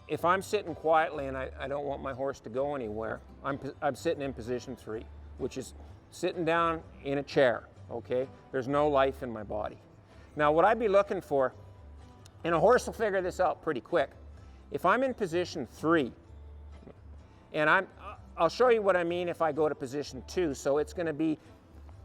if I'm sitting quietly and I don't want my horse to go anywhere, I'm sitting in position 3, which is sitting down in a chair, okay? There's no life in my body. Now, what I'd be looking for, and a horse will figure this out pretty quick. If I'm in position 3, and I'll show you what I mean if I go to position 2. So it's going to be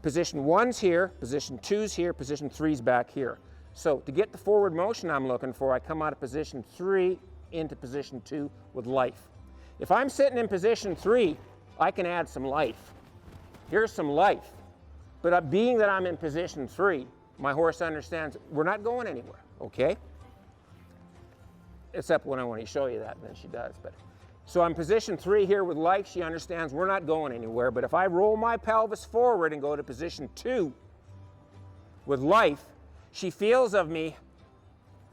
position 1's here, position 2's here, position 3's back here. So to get the forward motion I'm looking for, I come out of position 3 into position 2 with life. If I'm sitting in position 3, I can add some life. Here's some life. But being that I'm in position 3, my horse understands we're not going anywhere, okay? Except when I want to show you that, and then she does. So I'm position 3 here with life. She understands we're not going anywhere. But if I roll my pelvis forward and go to position 2 with life, she feels of me,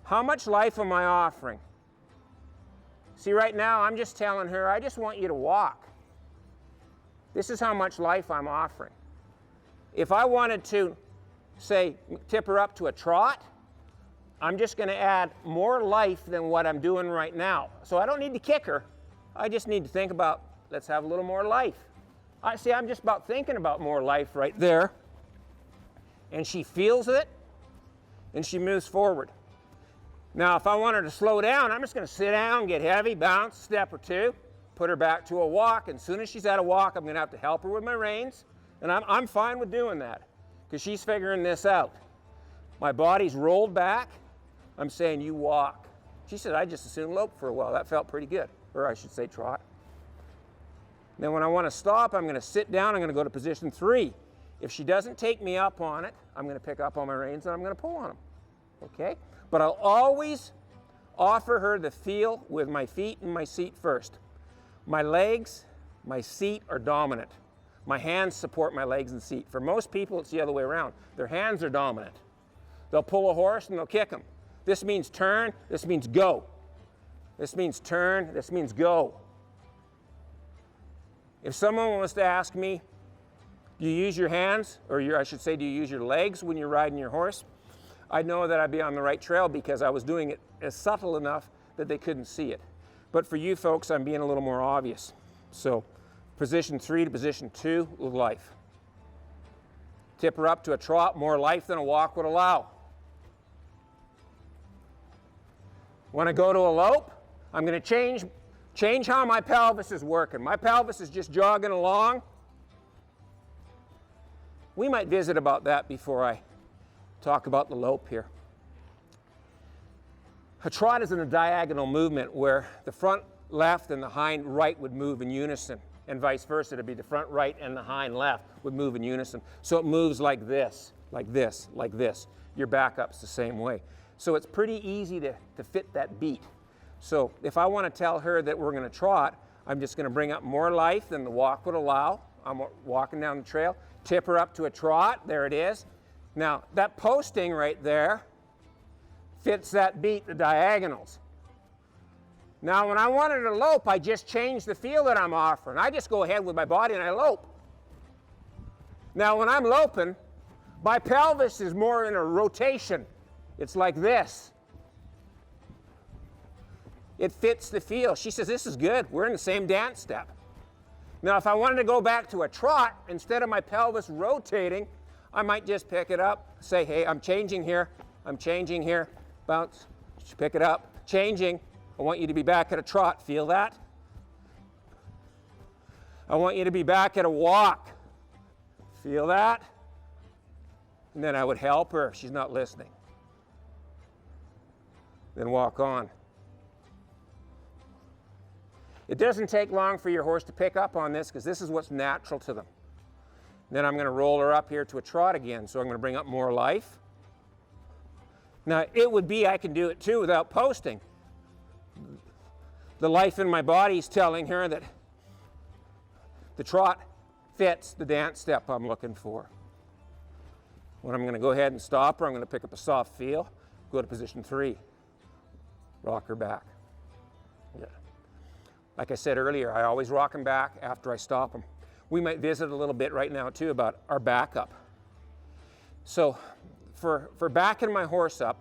how much life am I offering? See, right now I'm just telling her, I just want you to walk. This is how much life I'm offering. If I wanted to, say, tip her up to a trot, I'm just going to add more life than what I'm doing right now. So I don't need to kick her. I just need to think about, let's have a little more life. I'm just about thinking about more life right there. And she feels it, and she moves forward. Now, if I want her to slow down, I'm just going to sit down, get heavy, bounce, step or two, put her back to a walk. And as soon as she's at a walk, I'm going to have to help her with my reins. And I'm fine with doing that because she's figuring this out. My body's rolled back. I'm saying, you walk. She said, I just as soon lope for a while. That felt pretty good. Or I should say trot. Then when I want to stop, I'm going to sit down. I'm going to go to position 3. If she doesn't take me up on it, I'm going to pick up on my reins and I'm going to pull on them. Okay? But I'll always offer her the feel with my feet and my seat first. My legs, my seat are dominant. My hands support my legs and seat. For most people, it's the other way around. Their hands are dominant. They'll pull a horse and they'll kick him. This means turn, this means go. This means turn, this means go. If someone was to ask me, do you use your hands, or I should say, do you use your legs when you're riding your horse? I'd know that I'd be on the right trail because I was doing it as subtle enough that they couldn't see it. But for you folks, I'm being a little more obvious. So position 3 to position 2 with life. Tip her up to a trot, more life than a walk would allow. When I go to a lope, I'm going to change how my pelvis is working. My pelvis is just jogging along. We might visit about that before I talk about the lope here. A trot is in a diagonal movement where the front left and the hind right would move in unison, and vice versa. It'd be the front right and the hind left would move in unison. So it moves like this, like this, like this. Your backup's the same way. So it's pretty easy to fit that beat. So if I want to tell her that we're going to trot, I'm just going to bring up more life than the walk would allow. I'm walking down the trail, tip her up to a trot. There it is. Now, that posting right there fits that beat, the diagonals. Now, when I wanted to lope, I just changed the feel that I'm offering. I just go ahead with my body and I lope. Now, when I'm loping, my pelvis is more in a rotation. It's like this. It fits the feel. She says, this is good. We're in the same dance step. Now, if I wanted to go back to a trot, instead of my pelvis rotating, I might just pick it up, say, hey, I'm changing here, bounce, pick it up, changing. I want you to be back at a trot. Feel that? I want you to be back at a walk. Feel that? And then I would help her if she's not listening. Then walk on. It doesn't take long for your horse to pick up on this because this is what's natural to them. Then I'm going to roll her up here to a trot again. So I'm going to bring up more life. Now it would be, I can do it too without posting. The life in my body is telling her that the trot fits the dance step I'm looking for. When I'm going to go ahead and stop her, I'm going to pick up a soft feel, go to position 3, rock her back. Yeah. Like I said earlier, I always rock them back after I stop them. We might visit a little bit right now too about our backup. So for backing my horse up,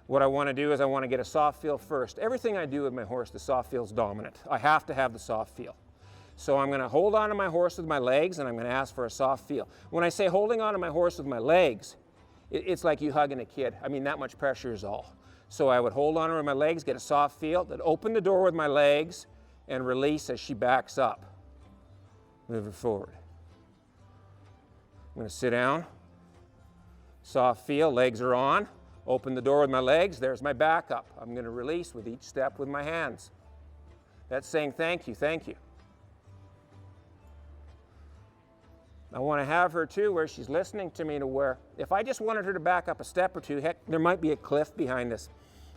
what I want to do is I want to get a soft feel first. Everything I do with my horse, the soft feel is dominant. I have to have the soft feel. So I'm going to hold on to my horse with my legs, and I'm going to ask for a soft feel. When I say holding on to my horse with my legs, it's like you hugging a kid. I mean, that much pressure is all. So I would hold on to her with my legs, get a soft feel, then open the door with my legs, and release as she backs up. Move her forward. I'm going to sit down. Soft feel, legs are on. Open the door with my legs, there's my backup. I'm going to release with each step with my hands. That's saying thank you, thank you. I want to have her too where she's listening to me, to where if I just wanted her to back up a step or two, heck, there might be a cliff behind us.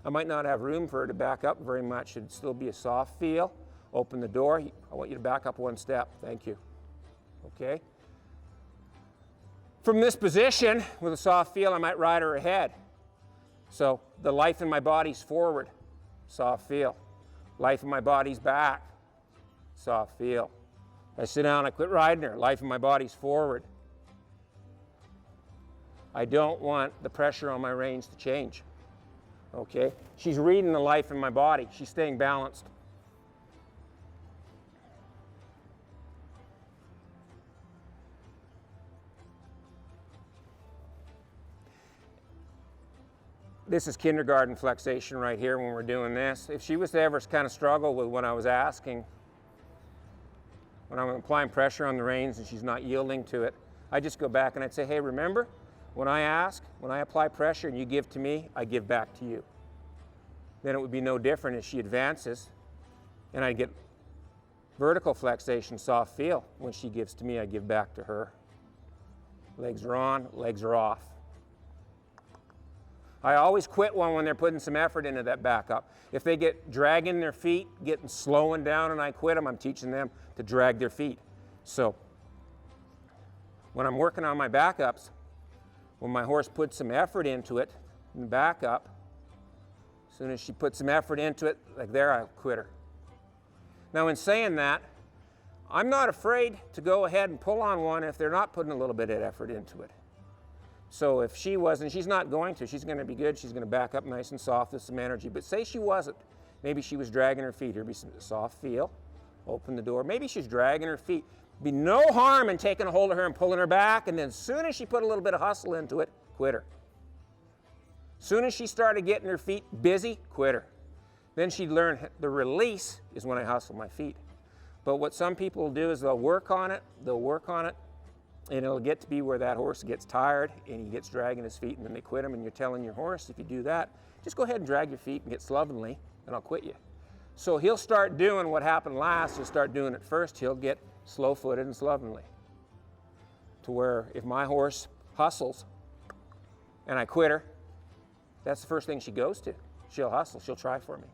I might not have room for her to back up very much. It'd still be a soft feel. Open the door. I want you to back up one step. Thank you. Okay? From this position, with a soft feel, I might ride her ahead. So the life in my body's forward. Soft feel. Life in my body's back. Soft feel. I sit down, I quit riding her. Life in my body's forward. I don't want the pressure on my reins to change. Okay? She's reading the life in my body. She's staying balanced. This is kindergarten flexation right here when we're doing this. If she was to ever kind of struggle with what I was asking, when I'm applying pressure on the reins and she's not yielding to it, I just go back and I'd say, hey, remember, when I ask, when I apply pressure and you give to me, I give back to you. Then it would be no different as she advances, and I get vertical flexation, soft feel. When she gives to me, I give back to her. Legs are on, legs are off. I always quit one when they're putting some effort into that backup. If they get dragging their feet, getting slowing down, and I quit them, I'm teaching them to drag their feet. So when I'm working on my backups, when my horse puts some effort into it, in the backup, as soon as she puts some effort into it, like there, I quit her. Now in saying that, I'm not afraid to go ahead and pull on one if they're not putting a little bit of effort into it. So if she wasn't, she's not going to, she's going to be good, she's going to back up nice and soft with some energy. But say she wasn't, maybe she was dragging her feet. There'd be some soft feel, open the door. Maybe she's dragging her feet. Be no harm in taking a hold of her and pulling her back, and then as soon as she put a little bit of hustle into it, quit her. As soon as she started getting her feet busy, quit her. Then she'd learn the release is when I hustle my feet. But what some people will do is they'll work on it, and it'll get to be where that horse gets tired and he gets dragging his feet, and then they quit him, and you're telling your horse, if you do that, just go ahead and drag your feet and get slovenly, and I'll quit you. So he'll start doing what happened last. He'll start doing it first. He'll get slow-footed and slovenly. To where if my horse hustles and I quit her, that's the first thing she goes to. She'll hustle. She'll try for me.